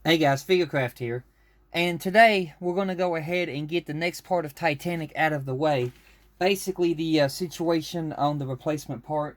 Hey guys, Figurecraft here, and today we're going to go ahead and get the next part of Titanic out of the way. Basically, the situation on the replacement part,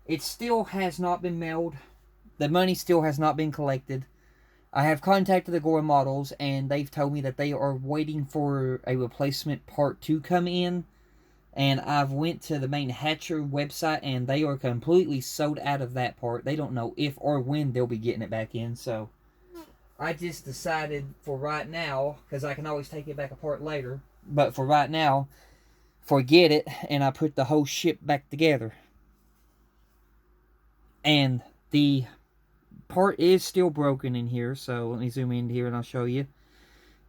it still has not been mailed. The money still has not been collected. I have contacted the Agora Models, and they've told me that they are waiting for a replacement part to come in. And I've went to the main Hatcher website, and they are completely sold out of that part. They don't know if or when they'll be getting it back in, so I just decided for right now, because I can always take it back apart later, but for right now, forget it, and I put the whole ship back together. And the part is still broken in here, so let me zoom in here and I'll show you.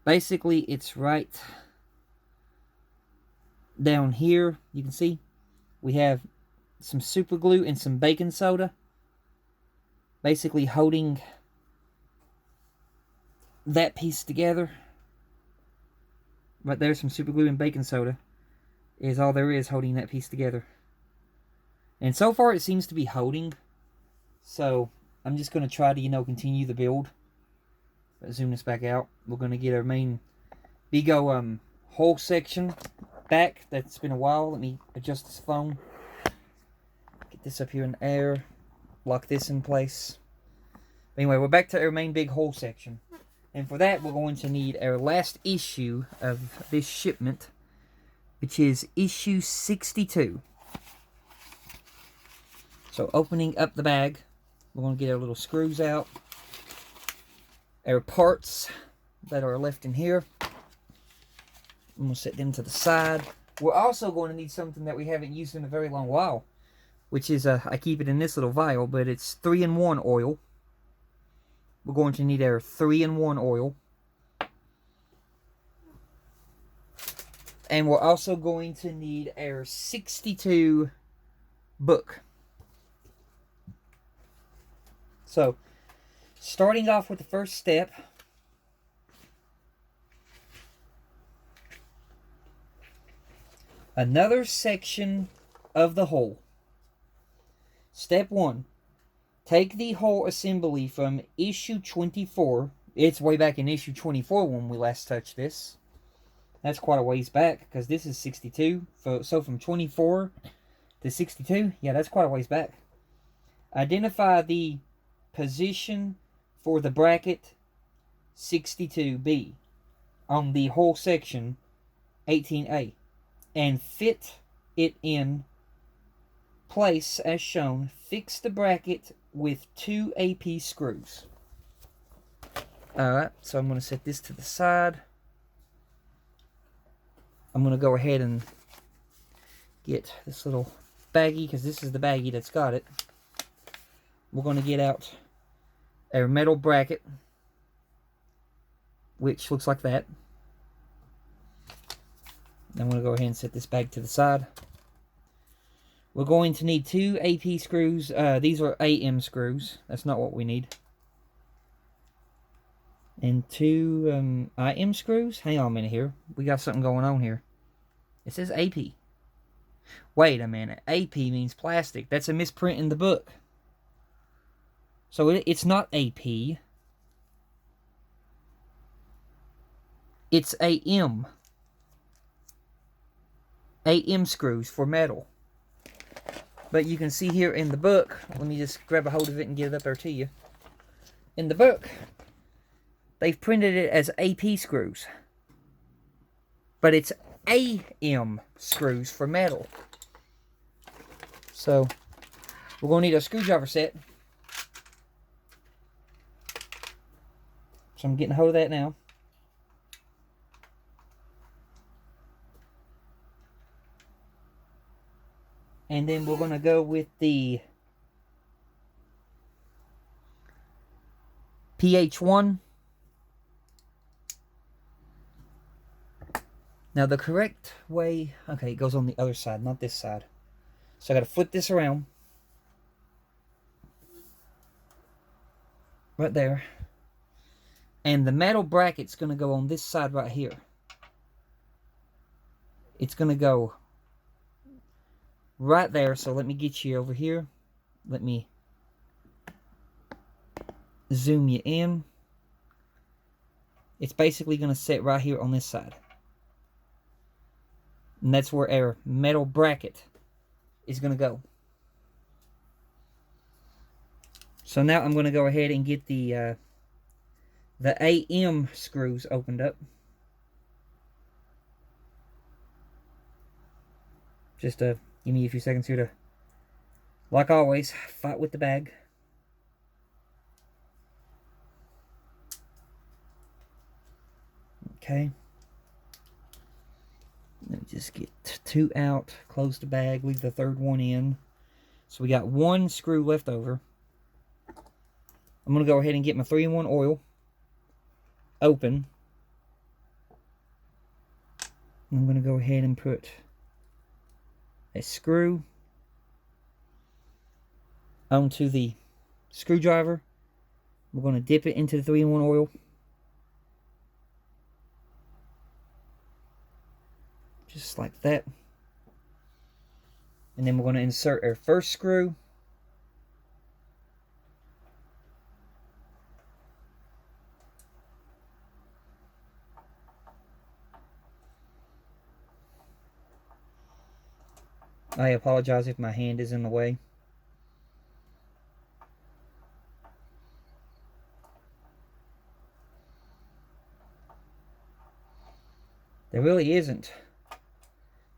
Basically, it's right down here. You can see we have some super glue and some baking soda, basically holding that piece together. Right there's some super glue and baking soda is all there is holding that piece together. And so far it seems to be holding. So I'm just going to try to, continue the build. Zoom this back out. We're going to get our main big hole section back. That's been a while. Let me adjust this phone. Get this up here in the air. Lock this in place. Anyway, we're back to our main big hole section. And for that, we're going to need our last issue of this shipment, which is issue 62. So opening up the bag, we're going to get our little screws out, our parts that are left in here. I'm going to set them to the side. We're also going to need something that we haven't used in a very long while, which is, I keep it in this little vial, but it's 3-in-1 oil. We're going to need our 3-in-1 oil. And we're also going to need our 62 book. So, starting off with the first step, another section of the hull. Step 1. Take the hull assembly from issue 24. It's way back in issue 24 when we last touched this. That's quite a ways back, because this is 62. So from 24 to 62, yeah, that's quite a ways back. Identify the position for the bracket 62B on the hull section 18A, and fit it in place as shown. Fix the bracket with 2 AP screws. Alright, so I'm going to set this to the side. I'm going to go ahead and get this little baggie, because this is the baggie that's got it. We're going to get out our metal bracket, which looks like that. I'm going to go ahead and set this bag to the side. We're going to need 2 AP screws. These are AM screws. That's not what we need. And 2 IM screws. Hang on a minute here. We got something going on here. It says AP. Wait a minute. AP means plastic. That's a misprint in the book. So it's not AP. It's AM. AM screws for metal. But you can see here in the book, let me just grab a hold of it and get it up there to you. In the book, they've printed it as AP screws. But it's AM screws for metal. So, we're going to need a screwdriver set. So I'm getting a hold of that now. And then we're going to go with the PH1. Now the correct way, okay, it goes on the other side, not this side. So I got to flip this around. Right there. And the metal bracket's going to go on this side right here. It's going to go right there. So let me get you over here. Let me zoom you in. it's basically going to sit right here on this side. And that's where our metal bracket is going to go. So now I'm going to go ahead and get the AM screws opened up. Just give me a few seconds here to, like always, fight with the bag. Okay. Let me just get 2 out, close the bag, leave the third one in. So we got 1 screw left over. I'm going to go ahead and get my 3-in-1 oil open. I'm going to go ahead and put a screw onto the screwdriver. We're going to dip it into the 3-in-1 oil. Just like that. And then we're going to insert our first screw. I apologize if my hand is in the way. There really isn't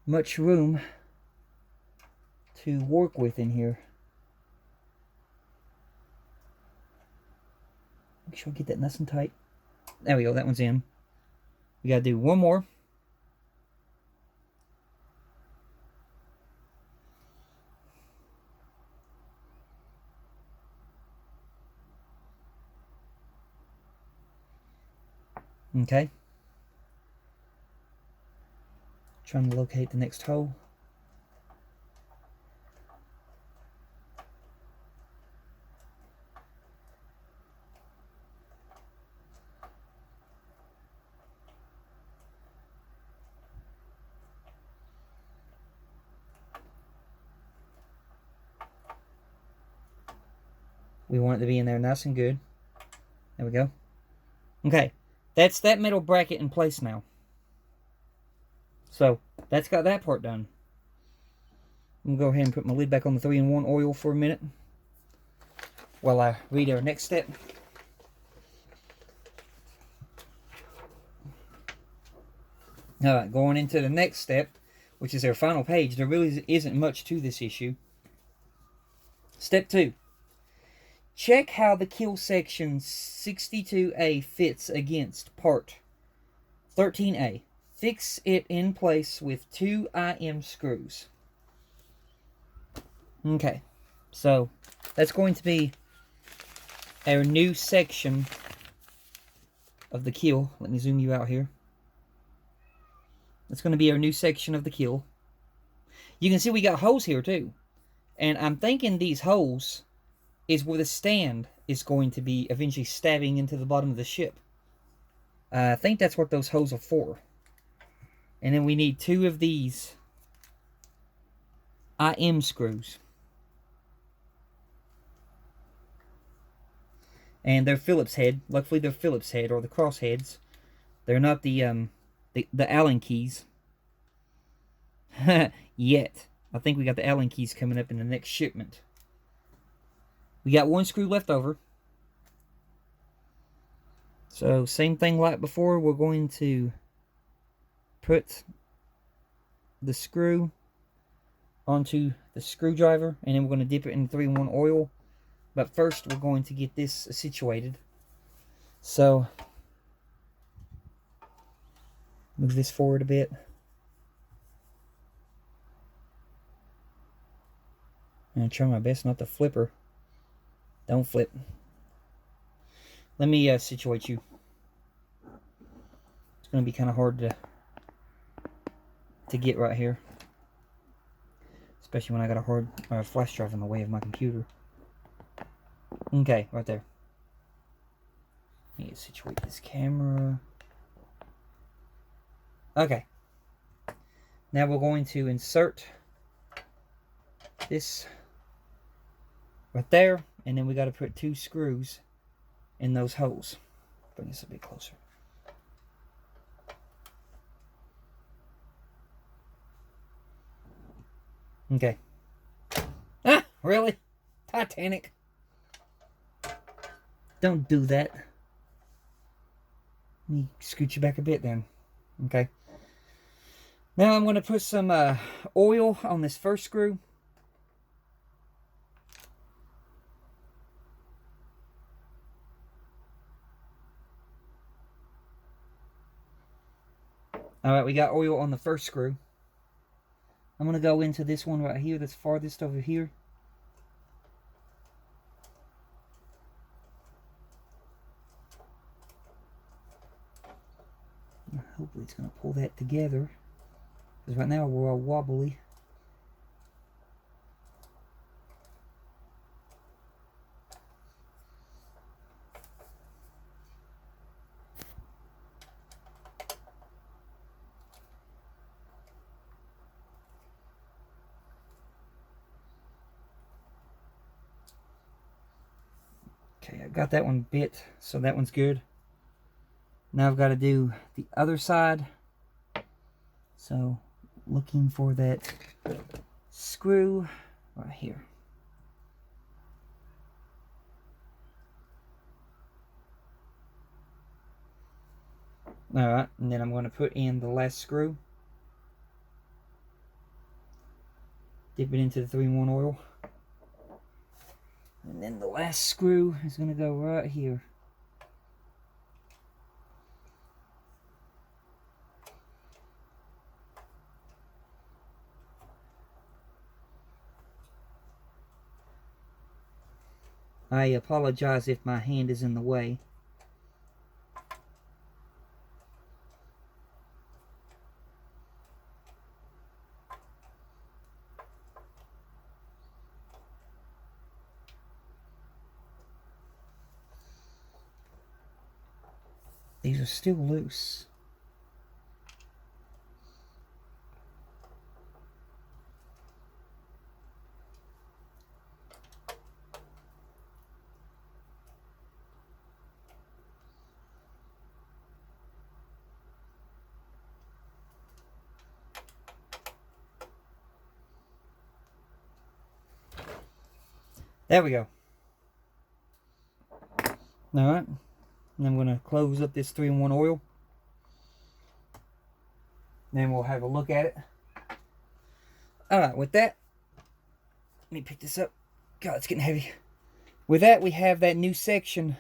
much room to work with in here. Make sure I get that nice and tight. There we go, that one's in. We gotta do one more. Okay. Trying to locate the next hole. We want it to be in there nice and good. There we go. Okay, that's that metal bracket in place now. So, that's got that part done. I'm going to go ahead and put my lid back on the 3-in-1 oil for a minute while I read our next step. Alright, going into the next step, which is our final page. There really isn't much to this issue. Step 2. Check how the keel section 62A fits against part 13A. Fix it in place with 2 IM screws. Okay, so that's going to be our new section of the keel. Let me zoom you out here. That's going to be our new section of the keel. You can see we got holes here too. And I'm thinking these holes is where the stand is going to be eventually stabbing into the bottom of the ship. I think that's what those holes are for. And then we need 2 of these IM screws. And they're Phillips head. Luckily they're Phillips head, or the cross heads. They're not the Allen keys. Yet. I think we got the Allen keys coming up in the next shipment. We got 1 screw left over. So same thing like before. We're going to put the screw onto the screwdriver, and then we're going to dip it in 3-in-1 oil. But first we're going to get this situated. So move this forward a bit. And try my best not to flip her. Don't flip. Let me situate you. It's going to be kind of hard to get right here. Especially when I got a hard flash drive in the way of my computer. Okay, right there. Need to situate this camera. Okay. Now we're going to insert this right there, and then we got to put 2 screws in those holes. Bring this a bit closer. Okay. Ah, really? Titanic. Don't do that. Let me scoot you back a bit then. Okay. Now I'm going to put some oil on this first screw. Alright, we got oil on the first screw. I'm going to go into this one right here that's farthest over here. Hopefully it's going to pull that together. Because right now we're all wobbly. Okay, I got that one bit, so that one's good. Now I've got to do the other side. So, looking for that screw right here. Alright, and then I'm going to put in the last screw. Dip it into the 3-in-1 oil. And then the last screw is going to go right here. I apologize if my hand is in the way. These are still loose. There we go. Alright. And I'm going to close up this 3-in-1 oil. Then we'll have a look at it. Alright, with that, let me pick this up. God, it's getting heavy. With that, we have that new section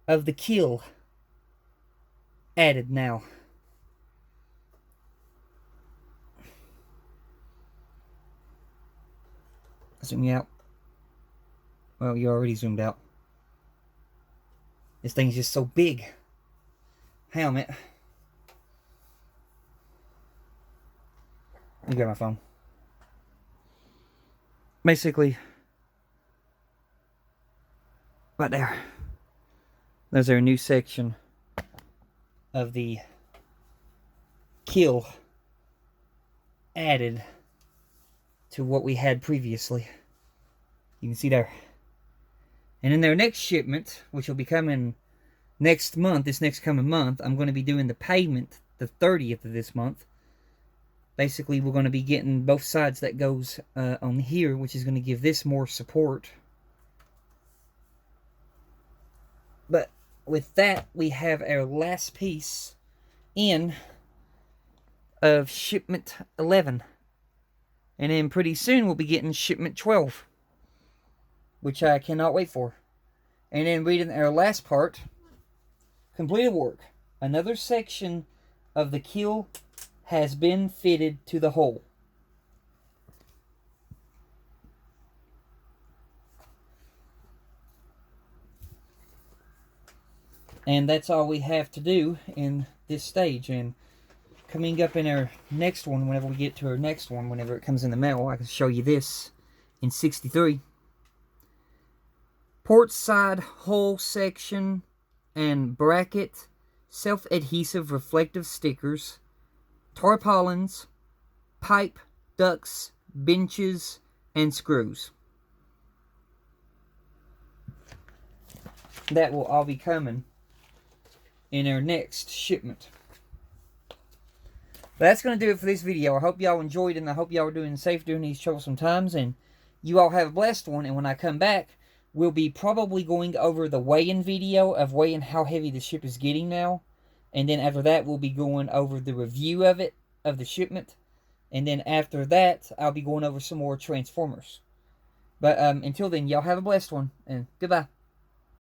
of the keel added now. Zoom you out. Well, you already zoomed out. This thing's just so big. Helmet. Let me grab my phone. Basically, right there. There's our new section of the keel added to what we had previously. You can see there. And in their next shipment, which will be coming next month, this next coming month, I'm going to be doing the payment the 30th of this month. Basically, we're going to be getting both sides that goes on here, which is going to give this more support. But with that, we have our last piece in of shipment 11. And then pretty soon we'll be getting shipment 12, which I cannot wait for. And then reading our last part, completed work. Another section of the keel has been fitted to the hull. And that's all we have to do in this stage. And coming up in our next one, whenever we get to our next one, whenever it comes in the mail, I can show you this in 63. Port side hull section and bracket, self-adhesive reflective stickers, tarpaulins, pipe, ducts, benches, and screws. That will all be coming in our next shipment. But that's going to do it for this video. I hope y'all enjoyed, and I hope y'all are doing safe during these troublesome times, and you all have a blessed one. And when I come back, we'll be probably going over the weigh-in video of weighing how heavy the ship is getting now. And then after that, we'll be going over the review of it, of the shipment. And then after that, I'll be going over some more Transformers. But until then, y'all have a blessed one, and goodbye.